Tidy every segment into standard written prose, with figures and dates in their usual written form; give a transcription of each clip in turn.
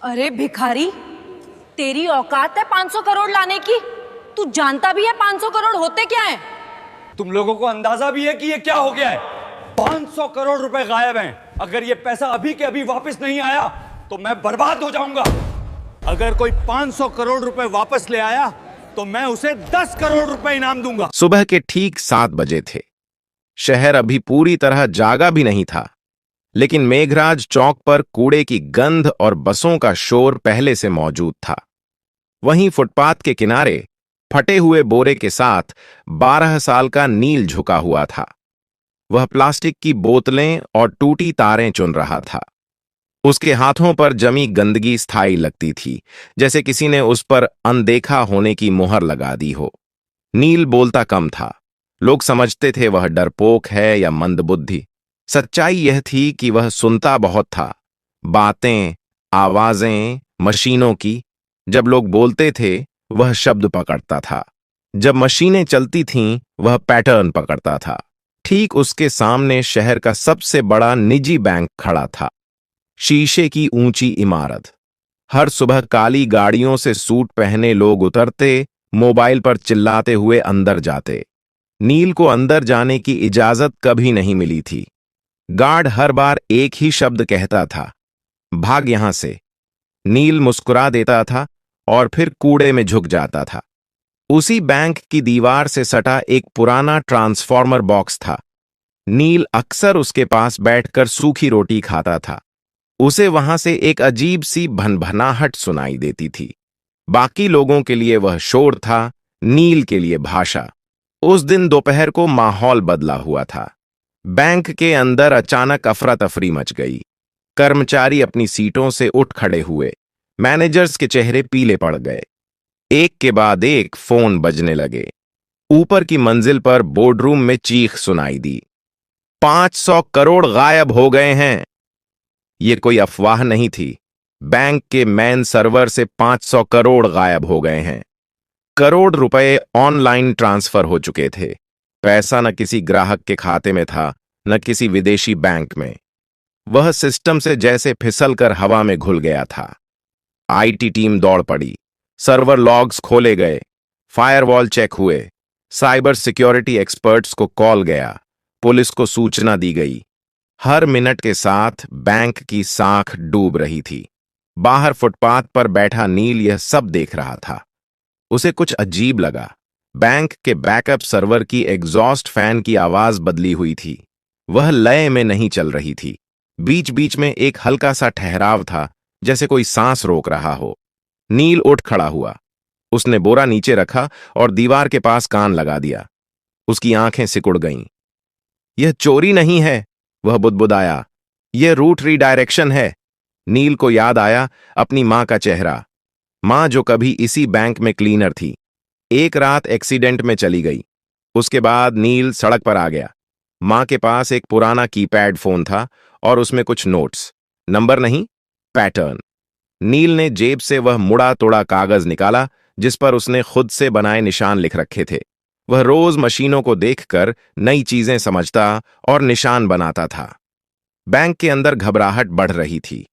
अरे भिखारी, तेरी औकात है 500 करोड़ लाने की? तू जानता भी है 500 करोड़ होते क्या है? तुम लोगों को अंदाजा भी है कि ये क्या हो गया है? 500 करोड़ रुपए गायब हैं। अगर ये पैसा अभी के अभी वापस नहीं आया तो मैं बर्बाद हो जाऊंगा। अगर कोई 500 करोड़ रुपए वापस ले आया तो मैं उसे 10 करोड़ रुपए इनाम दूंगा। सुबह के ठीक 7 बजे थे। शहर अभी पूरी तरह जागा भी नहीं था, लेकिन मेघराज चौक पर कूड़े की गंध और बसों का शोर पहले से मौजूद था। वहीं फुटपाथ के किनारे फटे हुए बोरे के साथ 12 साल का नील झुका हुआ था। वह प्लास्टिक की बोतलें और टूटी तारें चुन रहा था। उसके हाथों पर जमी गंदगी स्थायी लगती थी, जैसे किसी ने उस पर अनदेखा होने की मुहर लगा दी हो। नील बोलता कम था। लोग समझते थे वह डरपोक है या मंदबुद्धि। सच्चाई यह थी कि वह सुनता बहुत था। बातें, आवाजें, मशीनों की। जब लोग बोलते थे वह शब्द पकड़ता था। जब मशीनें चलती थीं वह पैटर्न पकड़ता था। ठीक उसके सामने शहर का सबसे बड़ा निजी बैंक खड़ा था। शीशे की ऊंची इमारत। हर सुबह काली गाड़ियों से सूट पहने लोग उतरते, मोबाइल पर चिल्लाते हुए अंदर जाते। नील को अंदर जाने की इजाजत कभी नहीं मिली थी। गार्ड हर बार एक ही शब्द कहता था, भाग यहां से। नील मुस्कुरा देता था और फिर कूड़े में झुक जाता था। उसी बैंक की दीवार से सटा एक पुराना ट्रांसफॉर्मर बॉक्स था। नील अक्सर उसके पास बैठकर सूखी रोटी खाता था। उसे वहां से एक अजीब सी भनभनाहट सुनाई देती थी। बाकी लोगों के लिए वह शोर था, नील के लिए भाषा। उस दिन दोपहर को माहौल बदला हुआ था। बैंक के अंदर अचानक अफरा तफरी मच गई। कर्मचारी अपनी सीटों से उठ खड़े हुए। मैनेजर्स के चेहरे पीले पड़ गए। एक के बाद एक फोन बजने लगे। ऊपर की मंजिल पर बोर्डरूम में चीख सुनाई दी, 500 करोड़ गायब हो गए हैं। यह कोई अफवाह नहीं थी। बैंक के मेन सर्वर से 500 करोड़ गायब हो गए हैं। करोड़ रुपए ऑनलाइन ट्रांसफर हो चुके थे। पैसा न किसी ग्राहक के खाते में था, न किसी विदेशी बैंक में। वह सिस्टम से जैसे फिसलकर हवा में घुल गया था। आईटी टीम दौड़ पड़ी। सर्वर लॉग्स खोले गए, फायरवॉल चेक हुए, साइबर सिक्योरिटी एक्सपर्ट्स को कॉल गया, पुलिस को सूचना दी गई। हर मिनट के साथ बैंक की साख डूब रही थी। बाहर फुटपाथ पर बैठा नील यह सब देख रहा था। उसे कुछ अजीब लगा। बैंक के बैकअप सर्वर की एग्जॉस्ट फैन की आवाज बदली हुई थी। वह लय में नहीं चल रही थी। बीच बीच में एक हल्का सा ठहराव था, जैसे कोई सांस रोक रहा हो। नील उठ खड़ा हुआ। उसने बोरा नीचे रखा और दीवार के पास कान लगा दिया। उसकी आंखें सिकुड़ गईं। यह चोरी नहीं है, वह बुदबुदाया। यह रूट रीडायरेक्शन है। नील को याद आया अपनी मां का चेहरा। मां जो कभी इसी बैंक में क्लीनर थी। एक रात एक्सीडेंट में चली गई। उसके बाद नील सड़क पर आ गया। मां के पास एक पुराना कीपैड फोन था और उसमें कुछ नोट्स। नंबर नहीं, पैटर्न। नील ने जेब से वह मुड़ा तोड़ा कागज निकाला जिस पर उसने खुद से बनाए निशान लिख रखे थे। वह रोज मशीनों को देखकर नई चीजें समझता और निशान बनाता था। बैंक के अंदर घबराहट बढ़ रही थी।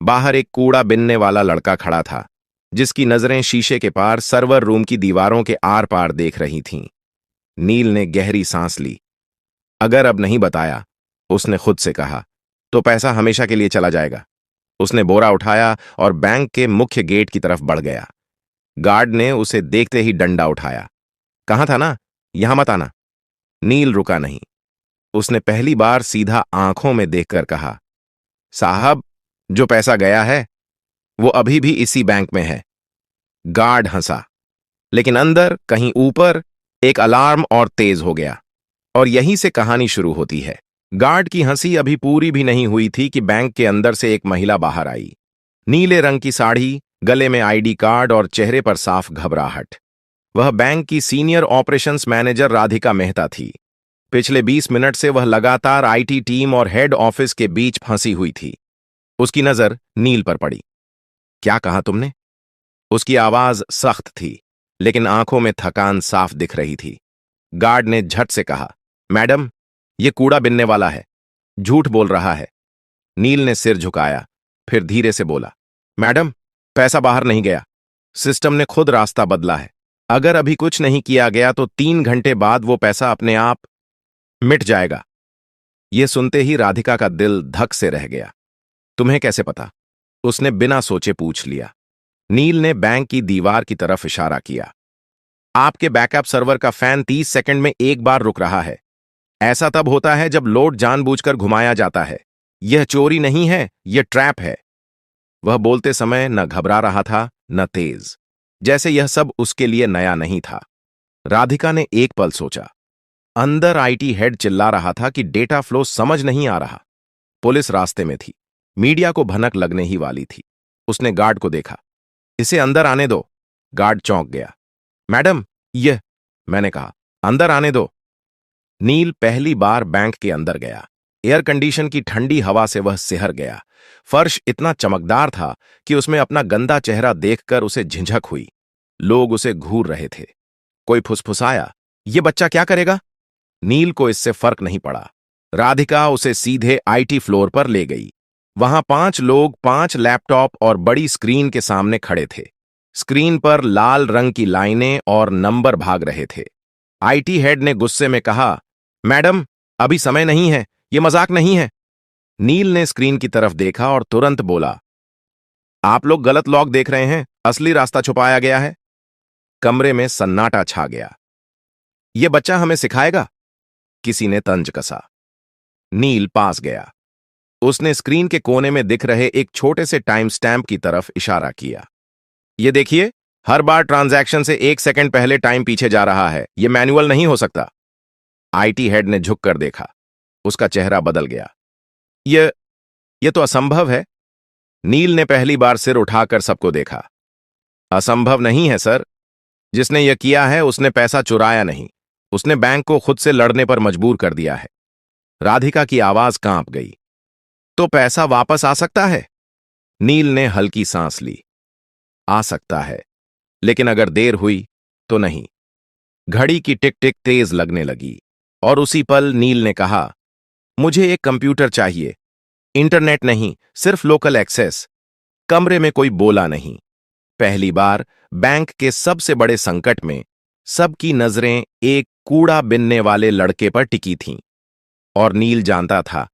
बाहर एक कूड़ा बिनने वाला लड़का खड़ा था, जिसकी नजरें शीशे के पार सर्वर रूम की दीवारों के आर पार देख रही थीं। नील ने गहरी सांस ली। अगर अब नहीं बताया, उसने खुद से कहा, तो पैसा हमेशा के लिए चला जाएगा। उसने बोरा उठाया और बैंक के मुख्य गेट की तरफ बढ़ गया। गार्ड ने उसे देखते ही डंडा उठाया। कहा था ना, यहां मत आना। नील रुका नहीं। उसने पहली बार सीधा आंखों में देखकर कहा, साहब, जो पैसा गया है वो अभी भी इसी बैंक में है। गार्ड हंसा, लेकिन अंदर कहीं ऊपर एक अलार्म और तेज हो गया। और यहीं से कहानी शुरू होती है। गार्ड की हंसी अभी पूरी भी नहीं हुई थी कि बैंक के अंदर से एक महिला बाहर आई। नीले रंग की साड़ी, गले में आईडी कार्ड और चेहरे पर साफ घबराहट। वह बैंक की senior operations manager Radhika Mehta थी। पिछले 20 मिनट से वह लगातार आईटी टीम और हेड ऑफिस के बीच फंसी हुई थी। उसकी नजर नील पर पड़ी। क्या कहा तुमने? उसकी आवाज सख्त थी, लेकिन आंखों में थकान साफ दिख रही थी। गार्ड ने झट से कहा, मैडम, यह कूड़ा बिनने वाला है, झूठ बोल रहा है। नील ने सिर झुकाया, फिर धीरे से बोला, मैडम, पैसा बाहर नहीं गया। सिस्टम ने खुद रास्ता बदला है। अगर अभी कुछ नहीं किया गया तो 3 घंटे बाद वो पैसा अपने आप मिट जाएगा। ये सुनते ही राधिका का दिल धक से रह गया। तुम्हें कैसे पता? उसने बिना सोचे पूछ लिया। नील ने बैंक की दीवार की तरफ इशारा किया। आपके बैकअप सर्वर का फैन 30 सेकंड में एक बार रुक रहा है। ऐसा तब होता है जब लोड जानबूझकर घुमाया जाता है। यह चोरी नहीं है, यह ट्रैप है। वह बोलते समय न घबरा रहा था न तेज, जैसे यह सब उसके लिए नया नहीं था। राधिका ने एक पल सोचा। अंदर आईटी हेड चिल्ला रहा था कि डेटा फ्लो समझ नहीं आ रहा। पुलिस रास्ते में थी, मीडिया को भनक लगने ही वाली थी। उसने गार्ड को देखा। इसे अंदर आने दो। गार्ड चौंक गया। मैडम, यह, मैंने कहा, अंदर आने दो। नील पहली बार बैंक के अंदर गया। एयर कंडीशन की ठंडी हवा से वह सिहर गया। फर्श इतना चमकदार था कि उसमें अपना गंदा चेहरा देखकर उसे झिझक हुई। लोग उसे घूर रहे थे। कोई फुसफुसाया, ये बच्चा क्या करेगा? नील को इससे फर्क नहीं पड़ा। राधिका उसे सीधे आईटी फ्लोर पर ले गई। वहां 5 लोग 5 लैपटॉप और बड़ी स्क्रीन के सामने खड़े थे। स्क्रीन पर लाल रंग की लाइनें और नंबर भाग रहे थे। आईटी हेड ने गुस्से में कहा, मैडम, अभी समय नहीं है, यह मजाक नहीं है। नील ने स्क्रीन की तरफ देखा और तुरंत बोला, आप लोग गलत लॉग देख रहे हैं, असली रास्ता छुपाया गया है। कमरे में सन्नाटा छा गया। यह बच्चा हमें सिखाएगा? किसी ने तंज कसा। नील पास गया। उसने स्क्रीन के कोने में दिख रहे एक छोटे से टाइम स्टैम्प की तरफ इशारा किया। ये देखिए, हर बार ट्रांजैक्शन से 1 सेकंड पहले टाइम पीछे जा रहा है। यह मैनुअल नहीं हो सकता। आईटी हेड ने झुककर देखा। उसका चेहरा बदल गया। यह तो असंभव है। नील ने पहली बार सिर उठाकर सबको देखा। असंभव नहीं है सर। जिसने यह किया है उसने पैसा चुराया नहीं, उसने बैंक को खुद से लड़ने पर मजबूर कर दिया है। राधिका की आवाज कांप गई। तो पैसा वापस आ सकता है? नील ने हल्की सांस ली। आ सकता है, लेकिन अगर देर हुई तो नहीं। घड़ी की टिक टिक तेज लगने लगी और उसी पल नील ने कहा, मुझे एक कंप्यूटर चाहिए। इंटरनेट नहीं, सिर्फ लोकल एक्सेस। कमरे में कोई बोला नहीं। पहली बार बैंक के सबसे बड़े संकट में सबकी नजरें एक कूड़ा बिनने वाले लड़के पर टिकी थीं। और नील जानता था,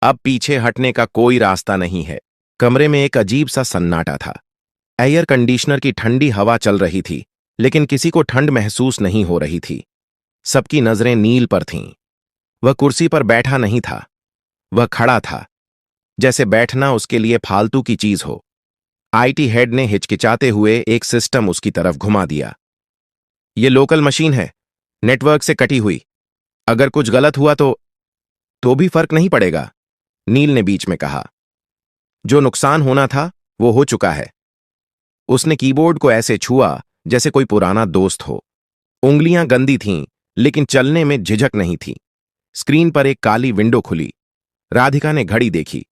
अब पीछे हटने का कोई रास्ता नहीं है। कमरे में एक अजीब सा सन्नाटा था। एयर कंडीशनर की ठंडी हवा चल रही थी, लेकिन किसी को ठंड महसूस नहीं हो रही थी। सबकी नजरें नील पर थीं। वह कुर्सी पर बैठा नहीं था, वह खड़ा था, जैसे बैठना उसके लिए फालतू की चीज हो। आईटी हेड ने हिचकिचाते हुए एक सिस्टम उसकी तरफ घुमा दिया। यह लोकल मशीन है, नेटवर्क से कटी हुई। अगर कुछ गलत हुआ तो भी फर्क नहीं पड़ेगा। नील ने बीच में कहा, जो नुकसान होना था वो हो चुका है। उसने कीबोर्ड को ऐसे छुआ जैसे कोई पुराना दोस्त हो। उंगलियां गंदी थीं, लेकिन चलने में झिझक नहीं थी। स्क्रीन पर एक काली विंडो खुली। राधिका ने घड़ी देखी।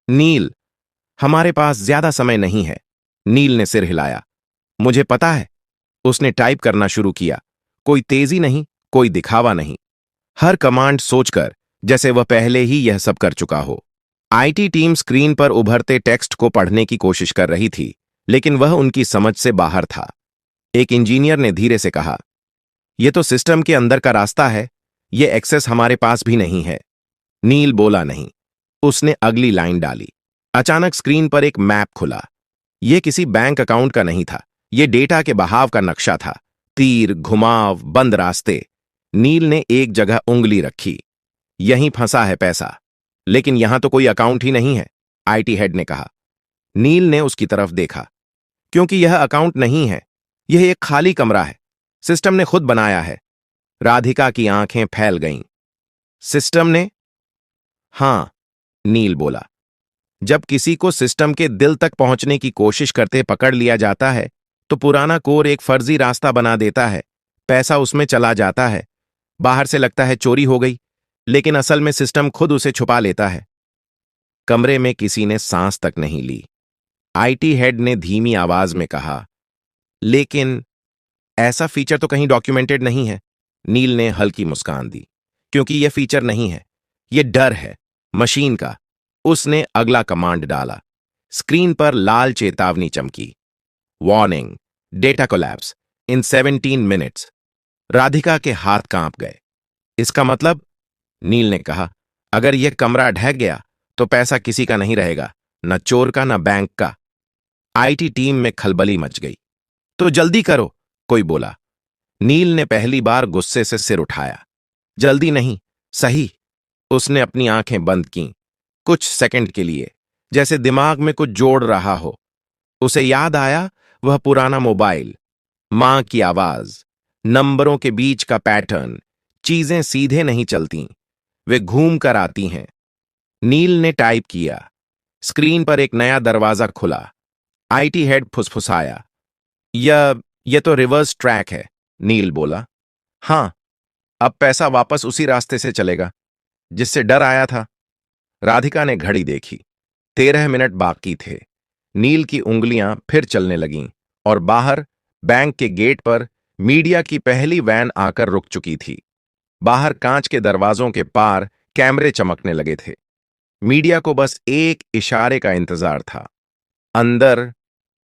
नील, हमारे पास ज्यादा समय नहीं है। नील ने सिर हिलाया। मुझे पता है। उसने टाइप करना शुरू किया। कोई तेजी नहीं, कोई दिखावा नहीं। हर कमांड सोचकर, जैसे वह पहले ही यह सब कर चुका हो। आईटी टीम स्क्रीन पर उभरते टेक्स्ट को पढ़ने की कोशिश कर रही थी, लेकिन वह उनकी समझ से बाहर था। एक इंजीनियर ने धीरे से कहा, यह तो सिस्टम के अंदर का रास्ता है, यह एक्सेस हमारे पास भी नहीं है। नील बोला नहीं। उसने अगली लाइन डाली। अचानक स्क्रीन पर एक मैप खुला। यह किसी बैंक अकाउंट का नहीं था, यह डेटा के बहाव का नक्शा था। तीर, घुमाव, बंद रास्ते। नील ने एक जगह उंगली रखी। यहीं फंसा है पैसा। लेकिन यहां तो कोई अकाउंट ही नहीं है, आईटी हेड ने कहा। नील ने उसकी तरफ देखा। क्योंकि यह अकाउंट नहीं है, यह एक खाली कमरा है। सिस्टम ने खुद बनाया है। राधिका की आंखें फैल गईं। सिस्टम ने? हां, नील बोला। जब किसी को सिस्टम के दिल तक पहुंचने की कोशिश करते पकड़ लिया जाता है, तो पुराना कोर एक फर्जी रास्ता बना देता है। पैसा उसमें चला जाता है। बाहर से लगता है चोरी हो गई, लेकिन असल में सिस्टम खुद उसे छुपा लेता है। कमरे में किसी ने सांस तक नहीं ली। आईटी हेड ने धीमी आवाज में कहा, लेकिन ऐसा फीचर तो कहीं डॉक्यूमेंटेड नहीं है। नील ने हल्की मुस्कान दी। क्योंकि यह फीचर नहीं है, यह डर है, मशीन का। उसने अगला कमांड डाला। स्क्रीन पर लाल चेतावनी चमकी। वार्निंग, डेटा कोलैप्स इन 17 मिनट्स। राधिका के हाथ कांप गए। इसका मतलब? नील ने कहा, अगर यह कमरा ढह गया तो पैसा किसी का नहीं रहेगा, न चोर का न बैंक का। आईटी टीम में खलबली मच गई। तो जल्दी करो, कोई बोला। नील ने पहली बार गुस्से से सिर उठाया। जल्दी नहीं, सही। उसने अपनी आंखें बंद कीं, कुछ सेकंड के लिए, जैसे दिमाग में कुछ जोड़ रहा हो। उसे याद आया वह पुराना मोबाइल, मां की आवाज, नंबरों के बीच का पैटर्न। चीजें सीधे नहीं चलती, वे घूम कर आती हैं। नील ने टाइप किया। स्क्रीन पर एक नया दरवाजा खुला। आईटी हेड फुसफुसाया, यह तो रिवर्स ट्रैक है। नील बोला, हां, अब पैसा वापस उसी रास्ते से चलेगा जिससे डर आया था। राधिका ने घड़ी देखी। 13 मिनट बाकी थे। नील की उंगलियां फिर चलने लगीं और बाहर बैंक के गेट पर मीडिया की पहली वैन आकर रुक चुकी थी। बाहर कांच के दरवाजों के पार कैमरे चमकने लगे थे। मीडिया को बस एक इशारे का इंतजार था। अंदर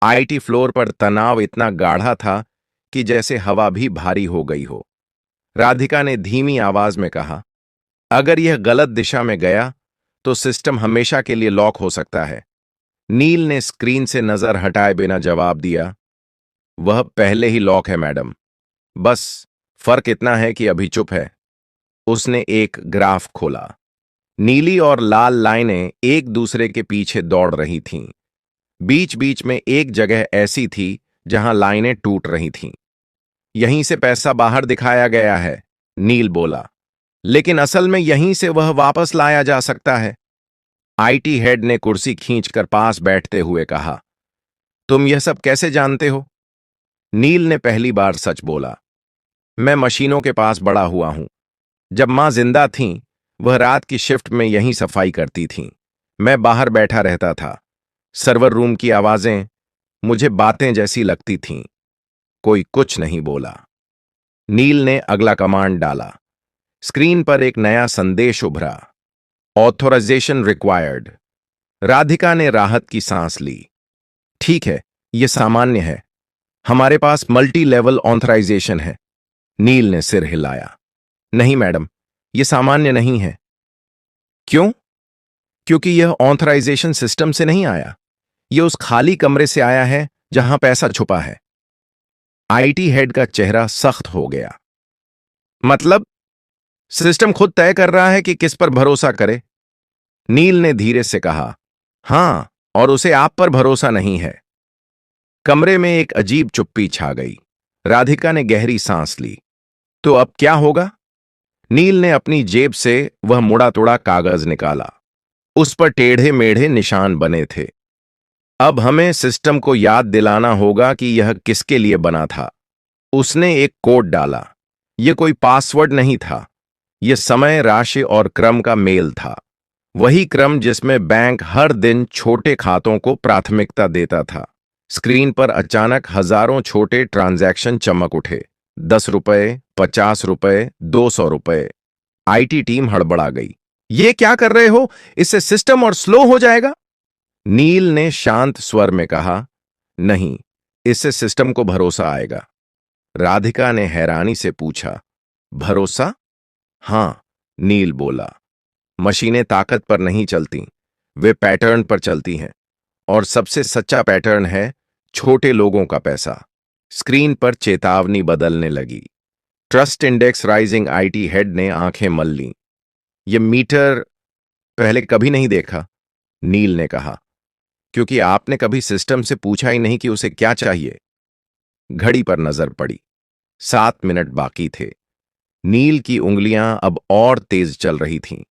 आईटी फ्लोर पर तनाव इतना गाढ़ा था कि जैसे हवा भी भारी हो गई हो। राधिका ने धीमी आवाज में कहा, अगर यह गलत दिशा में गया तो सिस्टम हमेशा के लिए लॉक हो सकता है। नील ने स्क्रीन से नजर हटाए बिना जवाब दिया, वह पहले ही लॉक है मैडम, बस फर्क इतना है कि अभी चुप है। उसने एक ग्राफ खोला। नीली और लाल लाइनें एक दूसरे के पीछे दौड़ रही थीं। बीच बीच में एक जगह ऐसी थी जहां लाइनें टूट रही थीं। यहीं से पैसा बाहर दिखाया गया है, नील बोला, लेकिन असल में यहीं से वह वापस लाया जा सकता है। आईटी हेड ने कुर्सी खींचकर पास बैठते हुए कहा, तुम यह सब कैसे जानते हो? नील ने पहली बार सच बोला, मैं मशीनों के पास बड़ा हुआ हूं। जब मां जिंदा थीं, वह रात की शिफ्ट में यहीं सफाई करती थीं। मैं बाहर बैठा रहता था। सर्वर रूम की आवाजें मुझे बातें जैसी लगती थीं। कोई कुछ नहीं बोला। नील ने अगला कमांड डाला। स्क्रीन पर एक नया संदेश उभरा, ऑथोराइजेशन रिक्वायर्ड। राधिका ने राहत की सांस ली। ठीक है, यह सामान्य है, हमारे पास मल्टी लेवल ऑथराइजेशन है। नील ने सिर हिलाया, नहीं मैडम, यह सामान्य नहीं है। क्यों? क्योंकि यह ऑथराइजेशन सिस्टम से नहीं आया, यह उस खाली कमरे से आया है जहां पैसा छुपा है। आईटी हेड का चेहरा सख्त हो गया। मतलब सिस्टम खुद तय कर रहा है कि किस पर भरोसा करे? नील ने धीरे से कहा, हां, और उसे आप पर भरोसा नहीं है। कमरे में एक अजीब चुप्पी छा गई। राधिका ने गहरी सांस ली। तो अब क्या होगा? नील ने अपनी जेब से वह मुड़ा तुड़ा कागज निकाला। उस पर टेढ़े मेढ़े निशान बने थे। अब हमें सिस्टम को याद दिलाना होगा कि यह किसके लिए बना था। उसने एक कोड डाला। यह कोई पासवर्ड नहीं था, यह समय, राशि और क्रम का मेल था। वही क्रम जिसमें बैंक हर दिन छोटे खातों को प्राथमिकता देता था। स्क्रीन पर अचानक हजारों छोटे ट्रांजैक्शन चमक उठे। 10 रुपए, 50 रुपए, 200 रुपए। आईटी टीम हड़बड़ा गई। ये क्या कर रहे हो? इससे सिस्टम और स्लो हो जाएगा। नील ने शांत स्वर में कहा, नहीं, इससे सिस्टम को भरोसा आएगा। राधिका ने हैरानी से पूछा, भरोसा? हां, नील बोला, मशीनें ताकत पर नहीं चलती, वे पैटर्न पर चलती हैं, और सबसे सच्चा पैटर्न है छोटे लोगों का पैसा। स्क्रीन पर चेतावनी बदलने लगी। Trust index rising. IT head ने आंखें मल लीं। यह मीटर पहले कभी नहीं देखा, नील ने कहा, क्योंकि आपने कभी सिस्टम से पूछा ही नहीं कि उसे क्या चाहिए। घड़ी पर नजर पड़ी। 7 मिनट बाकी थे। नील की उंगलियां अब और तेज चल रही थीं,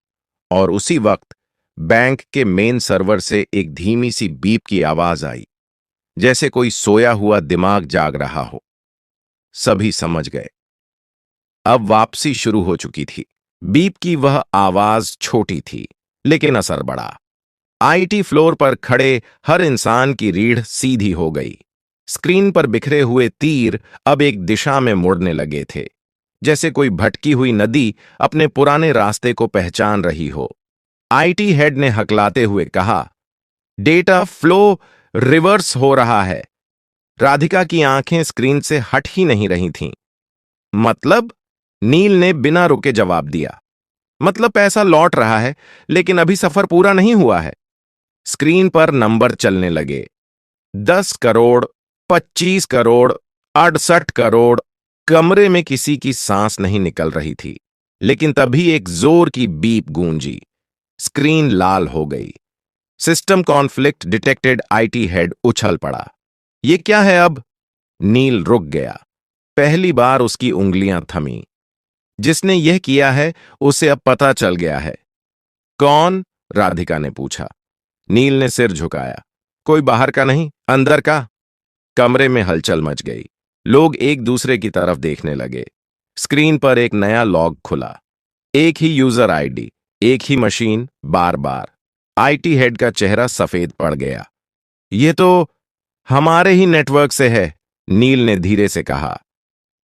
और उसी वक्त बैंक के मेन सर्वर से एक धीमी सी बीप की आवाज आई, जैसे कोई सोया हुआ दिमाग जाग रहा हो। सभी समझ गए, अब वापसी शुरू हो चुकी थी। बीप की वह आवाज छोटी थी, लेकिन असर बड़ा। आईटी फ्लोर पर खड़े हर इंसान की रीढ़ सीधी हो गई। स्क्रीन पर बिखरे हुए तीर अब एक दिशा में मुड़ने लगे थे, जैसे कोई भटकी हुई नदी अपने पुराने रास्ते को पहचान रही हो। आईटी हेड ने हकलाते हुए कहा, डेटा फ्लो रिवर्स हो रहा है। राधिका की आंखें स्क्रीन से हट ही नहीं रही थीं। मतलब? नील ने बिना रुके जवाब दिया। मतलब पैसा लौट रहा है, लेकिन अभी सफर पूरा नहीं हुआ है। स्क्रीन पर नंबर चलने लगे। 10 करोड़, 25 करोड़, 68 करोड़। कमरे में किसी की सांस नहीं निकल रही थी, लेकिन तभी एक जोर की बीप गूंजी। स्क्रीन लाल हो गई। System conflict detected. IT head उछल पड़ा। ये क्या है अब? नील रुक गया। पहली बार उसकी उंगलियां थमी। जिसने यह किया है उसे अब पता चल गया है। कौन? राधिका ने पूछा। नील ने सिर झुकाया। कोई बाहर का नहीं, अंदर का। कमरे में हलचल मच गई। लोग एक दूसरे की तरफ देखने लगे। स्क्रीन पर एक नया लॉग खुला। एक ही यूजर आईडी, एक ही मशीन, बार बार। आईटी हेड का चेहरा सफेद पड़ गया। ये तो हमारे ही नेटवर्क से है, नील ने धीरे से कहा।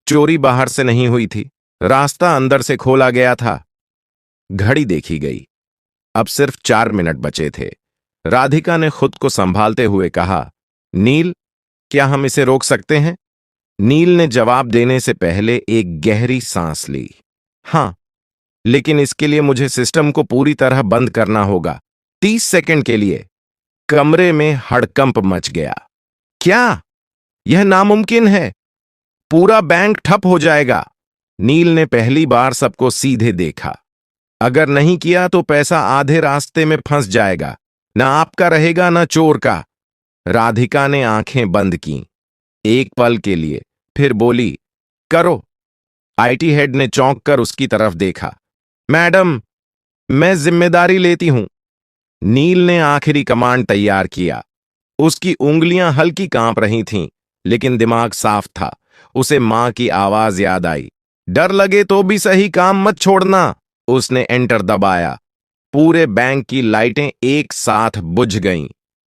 चोरी बाहर से नहीं हुई थी, रास्ता अंदर से खोला गया था। घड़ी देखी गई। अब सिर्फ 4 मिनट बचे थे। राधिका ने खुद को संभालते हुए कहा, नील, क्या हम इसे रोक सकते हैं? नील ने जवाब देने से पहले एक गहरी सांस ली। हां, लेकिन इसके लिए मुझे सिस्टम को पूरी तरह बंद करना होगा, 30 सेकंड के लिए। कमरे में हड़कंप मच गया। क्या? यह नामुमकिन है। पूरा बैंक ठप हो जाएगा। नील ने पहली बार सबको सीधे देखा। अगर नहीं किया तो पैसा आधे रास्ते में फंस जाएगा, ना आपका रहेगा ना चोर का। राधिका ने आंखें बंद कीं। एक पल के लिए, फिर बोली, करो। आईटी हेड ने चौंक कर उसकी तरफ देखा। मैडम, मैं जिम्मेदारी लेती हूं। नील ने आखिरी कमांड तैयार किया। उसकी उंगलियां हल्की कांप रही थीं, लेकिन दिमाग साफ था। उसे मां की आवाज याद आई। डर लगे तो भी सही काम मत छोड़ना। उसने एंटर दबाया। पूरे बैंक की लाइटें एक साथ बुझ गईं।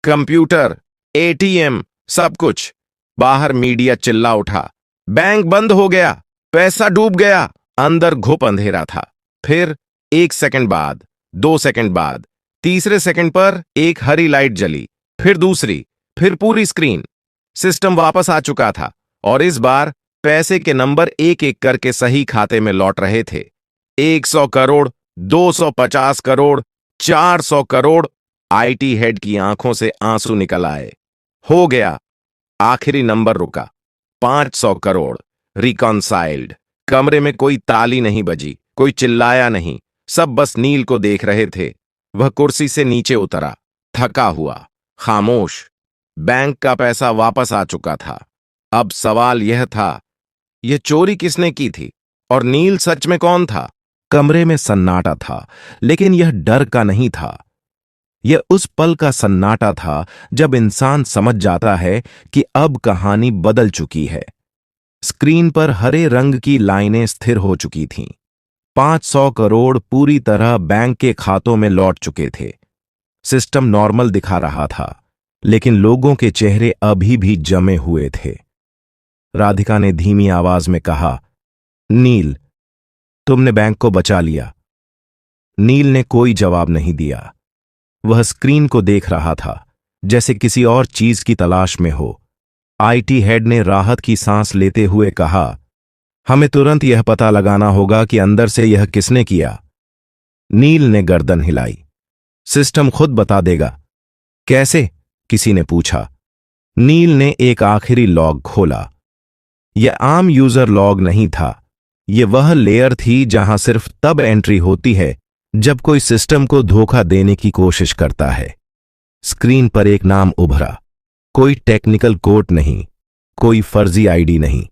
कंप्यूटर, एटीएम, सब कुछ। बाहर मीडिया चिल्ला उठा। बैंक बंद हो गया, पैसा डूब गया। अंदर घुप अंधेरा था। फिर 1 सेकंड बाद, 2 सेकंड बाद, तीसरे सेकंड पर एक हरी लाइट जली, फिर दूसरी, फिर पूरी स्क्रीन। सिस्टम वापस आ चुका था और इस बार पैसे के नंबर एक एक करके सही खाते में लौट रहे थे। 100 करोड़, 250 करोड़, 400 करोड़। आईटी हेड की आंखों से आंसू निकल आए। हो गया। आखिरी नंबर रुका। 500 करोड़। रिकॉन्साइल्ड। कमरे में कोई ताली नहीं बजी, कोई चिल्लाया नहीं। सब बस नील को देख रहे थे। वह कुर्सी से नीचे उतरा, थका हुआ, खामोश। बैंक का पैसा वापस आ चुका था। अब सवाल यह था, यह चोरी किसने की थी और नील सच में कौन था? कमरे में सन्नाटा था, लेकिन यह डर का नहीं था। यह उस पल का सन्नाटा था जब इंसान समझ जाता है कि अब कहानी बदल चुकी है। स्क्रीन पर हरे रंग की लाइनें स्थिर हो चुकी थीं। 500 करोड़ पूरी तरह बैंक के खातों में लौट चुके थे। सिस्टम नॉर्मल दिखा रहा था, लेकिन लोगों के चेहरे अभी भी जमे हुए थे। राधिका ने धीमी आवाज में कहा, नील, तुमने बैंक को बचा लिया। नील ने कोई जवाब नहीं दिया। वह स्क्रीन को देख रहा था, जैसे किसी और चीज की तलाश में हो। आईटी हेड ने राहत की सांस लेते हुए कहा, हमें तुरंत यह पता लगाना होगा कि अंदर से यह किसने किया। नील ने गर्दन हिलाई। सिस्टम खुद बता देगा। कैसे? किसी ने पूछा। नील ने एक आखिरी लॉग खोला। यह आम यूजर लॉग नहीं था। यह वह लेयर थी जहां सिर्फ तब एंट्री होती है जब कोई सिस्टम को धोखा देने की कोशिश करता है। स्क्रीन पर एक नाम उभरा। कोई टेक्निकल कोड नहीं, कोई फर्जी आईडी नहीं,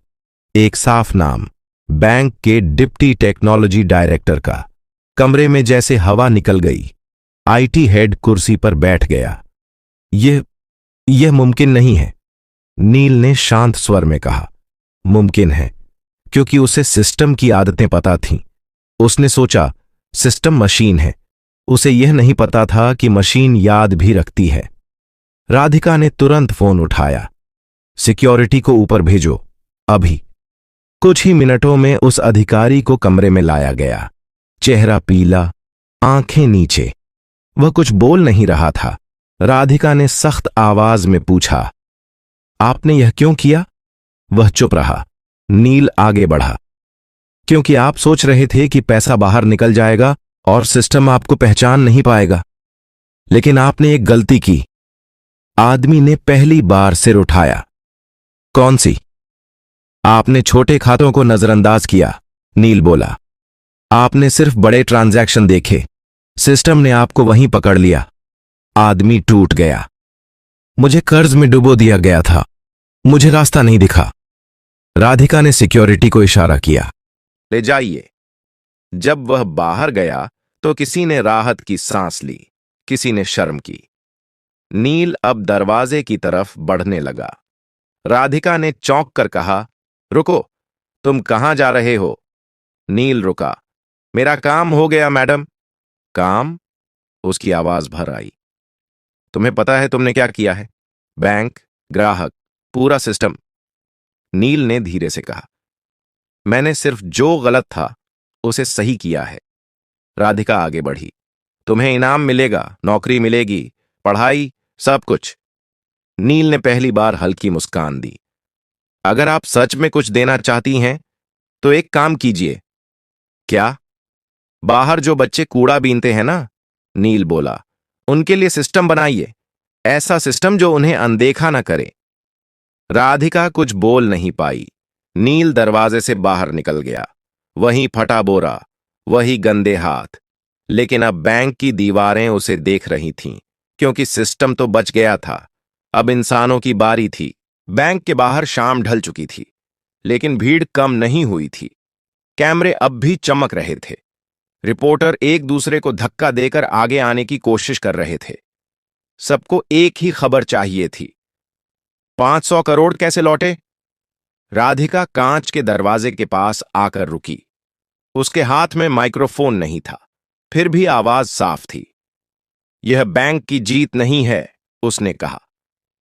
एक साफ नाम, बैंक के डिप्टी टेक्नोलॉजी डायरेक्टर का। कमरे में जैसे हवा निकल गई। आईटी हेड कुर्सी पर बैठ गया। यह मुमकिन नहीं है, नील ने शांत स्वर में कहा। मुमकिन है, क्योंकि उसे सिस्टम की आदतें पता थीं। उसने सोचा, सिस्टम मशीन है। उसे यह नहीं पता था कि मशीन याद भी रखती है। राधिका ने तुरंत फोन उठाया। सिक्योरिटी को ऊपर भेजो, अभी। कुछ ही मिनटों में उस अधिकारी को कमरे में लाया गया। चेहरा पीला, आंखें नीचे। वह कुछ बोल नहीं रहा था। राधिका ने सख्त आवाज में पूछा, आपने यह क्यों किया? वह चुप रहा। नील आगे बढ़ा, क्योंकि आप सोच रहे थे कि पैसा बाहर निकल जाएगा और सिस्टम आपको पहचान नहीं पाएगा। लेकिन आपने एक गलती की। आदमी ने पहली बार सिर उठाया। कौन सी? आपने छोटे खातों को नजरअंदाज किया, नील बोला। आपने सिर्फ बड़े ट्रांजैक्शन देखे। सिस्टम ने आपको वहीं पकड़ लिया। आदमी टूट गया। मुझे कर्ज में डुबो दिया गया था। मुझे रास्ता नहीं दिखा। राधिका ने सिक्योरिटी को इशारा किया, ले जाइए। जब वह बाहर गया तो किसी ने राहत की सांस ली, किसी ने शर्म की। नील अब दरवाजे की तरफ बढ़ने लगा। राधिका ने चौंक कर कहा, रुको, तुम कहां जा रहे हो? नील रुका। मेरा काम हो गया मैडम। काम? उसकी आवाज भर आई। तुम्हें पता है तुमने क्या किया है? बैंक, ग्राहक, पूरा सिस्टम। नील ने धीरे से कहा, मैंने सिर्फ जो गलत था उसे सही किया है। राधिका आगे बढ़ी। तुम्हें इनाम मिलेगा, नौकरी मिलेगी, पढ़ाई, सब कुछ। नील ने पहली बार हल्की मुस्कान दी। अगर आप सच में कुछ देना चाहती हैं तो एक काम कीजिए। क्या? बाहर जो बच्चे कूड़ा बीनते हैं ना, नील बोला, उनके लिए सिस्टम बनाइए। ऐसा सिस्टम जो उन्हें अनदेखा न करे। राधिका कुछ बोल नहीं पाई। नील दरवाजे से बाहर निकल गया। वही फटा बोरा, वही गंदे हाथ। लेकिन अब बैंक की दीवारें उसे देख रही थीं, क्योंकि सिस्टम तो बच गया था। अब इंसानों की बारी थी। बैंक के बाहर शाम ढल चुकी थी, लेकिन भीड़ कम नहीं हुई थी। कैमरे अब भी चमक रहे थे। रिपोर्टर एक दूसरे को धक्का देकर आगे आने की कोशिश कर रहे थे। सबको एक ही खबर चाहिए थी। 500 करोड़ कैसे लौटे? राधिका कांच के दरवाजे के पास आकर रुकी। उसके हाथ में माइक्रोफोन नहीं था, फिर भी आवाज साफ थी। यह बैंक की जीत नहीं है, उसने कहा।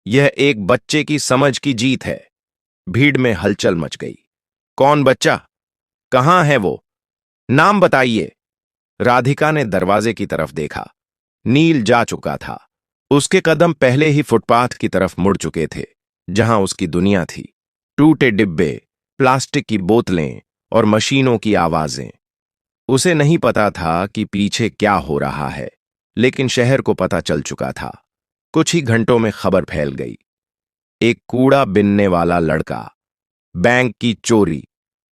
यह एक बच्चे की समझ की जीत है। भीड़ में हलचल मच गई। कौन बच्चा? कहां है वो? नाम बताइए। राधिका ने दरवाजे की तरफ देखा। नील जा चुका था। उसके कदम पहले ही फुटपाथ की तरफ मुड़ चुके थे, जहां उसकी दुनिया थी। टूटे डिब्बे, प्लास्टिक की बोतलें और मशीनों की आवाजें। उसे नहीं पता था कि पीछे क्या हो रहा है, लेकिन शहर को पता चल चुका था। कुछ ही घंटों में खबर फैल गई। एक कूड़ा बिनने वाला लड़का, बैंक की चोरी,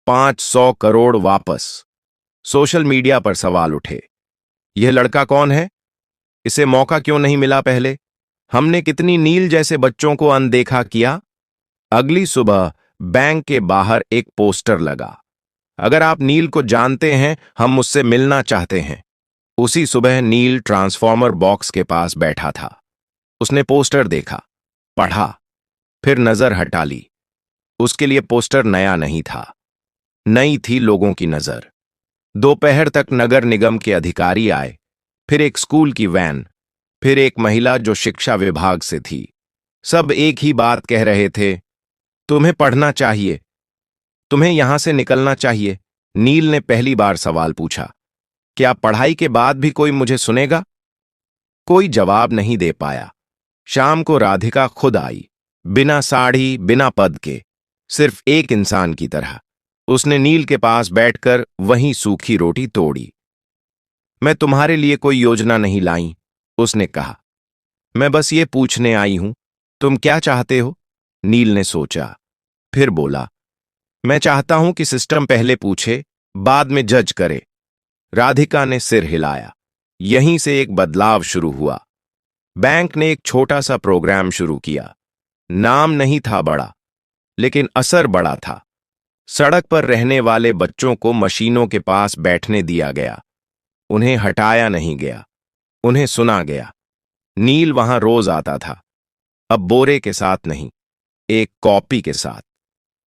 500 करोड़ वापस। सोशल मीडिया पर सवाल उठे, यह लड़का कौन है? इसे मौका क्यों नहीं मिला पहले? हमने कितनी नील जैसे बच्चों को अनदेखा किया। अगली सुबह बैंक के बाहर एक पोस्टर लगा, अगर आप नील को जानते हैं, हम मुझसे मिलना चाहते हैं। उसी सुबह नील ट्रांसफॉर्मर बॉक्स के पास बैठा था। उसने पोस्टर देखा, पढ़ा, फिर नजर हटा ली। उसके लिए पोस्टर नया नहीं था, नई थी लोगों की नजर। दोपहर तक नगर निगम के अधिकारी आए, फिर एक स्कूल की वैन, फिर एक महिला जो शिक्षा विभाग से थी। सब एक ही बात कह रहे थे, तुम्हें पढ़ना चाहिए, तुम्हें यहां से निकलना चाहिए। नील ने पहली बार सवाल पूछा, क्या पढ़ाई के बाद भी कोई मुझे सुनेगा? कोई जवाब नहीं दे पाया। शाम को राधिका खुद आई, बिना साड़ी, बिना पद के, सिर्फ एक इंसान की तरह। उसने नील के पास बैठकर वहीं सूखी रोटी तोड़ी। मैं तुम्हारे लिए कोई योजना नहीं लाई, उसने कहा। मैं बस ये पूछने आई हूं, तुम क्या चाहते हो? नील ने सोचा, फिर बोला, मैं चाहता हूं कि सिस्टम पहले पूछे, बाद में जज करे। राधिका ने सिर हिलाया। यहीं से एक बदलाव शुरू हुआ। बैंक ने एक छोटा सा प्रोग्राम शुरू किया। नाम नहीं था बड़ा, लेकिन असर बड़ा था। सड़क पर रहने वाले बच्चों को मशीनों के पास बैठने दिया गया। उन्हें हटाया नहीं गया, उन्हें सुना गया। नील वहां रोज आता था, अब बोरे के साथ नहीं, एक कॉपी के साथ।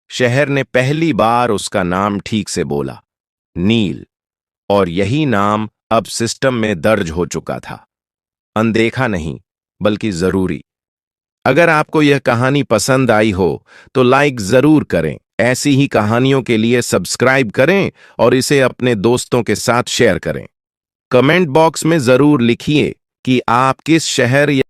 शहर ने पहली बार उसका नाम ठीक से बोला, नील, और यही नाम अब सिस्टम में दर्ज हो चुका था। अनदेखा नहीं, बल्कि जरूरी। अगर आपको यह कहानी पसंद आई हो तो लाइक जरूर करें। ऐसी ही कहानियों के लिए सब्सक्राइब करें और इसे अपने दोस्तों के साथ शेयर करें। कमेंट बॉक्स में जरूर लिखिए कि आप किस शहर या